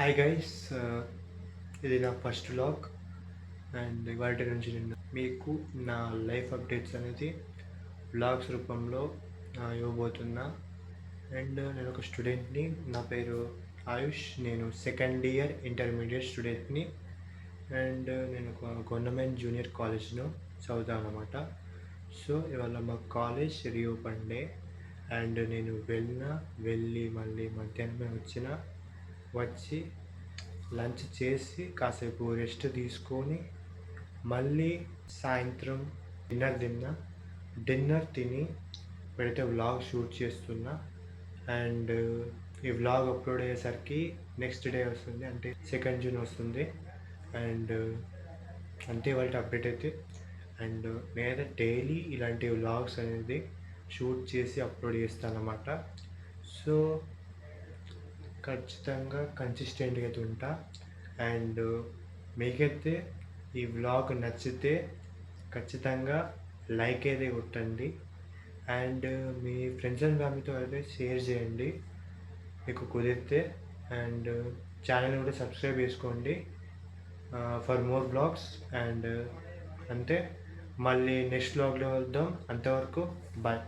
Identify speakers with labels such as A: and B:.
A: Hi guys, ఇది నా first vlog. And ఇవాటి నుంచి నేను మీకు నా లైఫ్ అప్డేట్స్ అనేది వ్లాగ్స్ రూపంలో ఇవ్వబోతున్నా. అండ్ నేను ఒక స్టూడెంట్ని. నా పేరు ఆయుష్. నేను సెకండ్ ఇయర్ ఇంటర్మీడియట్ స్టూడెంట్ని. అండ్ నేను ఒక గవర్నమెంట్ జూనియర్ కాలేజ్లో చదువుతాను అనమాట. సో ఇవాళ మా కాలేజ్ రీఓపెన్ డే. అండ్ నేను వెళ్ళి మళ్ళీ మధ్యాహ్నం వచ్చి లంచ్ చేసి కాసేపు రెస్ట్ తీసుకొని మళ్ళీ సాయంత్రం డిన్నర్ తిని ఇప్పుడైతే వ్లాగ్ షూట్ చేస్తున్నా. అండ్ ఈ వ్లాగ్ అప్లోడ్ అయ్యేసరికి నెక్స్ట్ డే వస్తుంది, అంటే 2 జూన్ వస్తుంది. అండ్ అంతే వాళ్ళ అప్డేట్ అయితే. అండ్ నేనైతే డైలీ ఇలాంటి వ్లాగ్స్ అనేది షూట్ చేసి అప్లోడ్ చేస్తాను అన్నమాట. సో ఖచ్చితంగా కన్సిస్టెంట్గా అయితే ఉంటా. అండ్ మీకైతే ఈ వ్లాగ్ నచ్చితే ఖచ్చితంగా లైక్ అయితే కొట్టండి. అండ్ మీ ఫ్రెండ్స్ అండ్ ఫ్యామిలీతో అయితే షేర్ చేయండి మీకు కుదిరితే. అండ్ ఛానల్ కూడా సబ్స్క్రైబ్ చేసుకోండి ఫర్ మోర్ బ్లాగ్స్. అండ్ అంతే, మళ్ళీ నెక్స్ట్ వ్లాగ్లో వద్దాం. అంతవరకు బాయ్.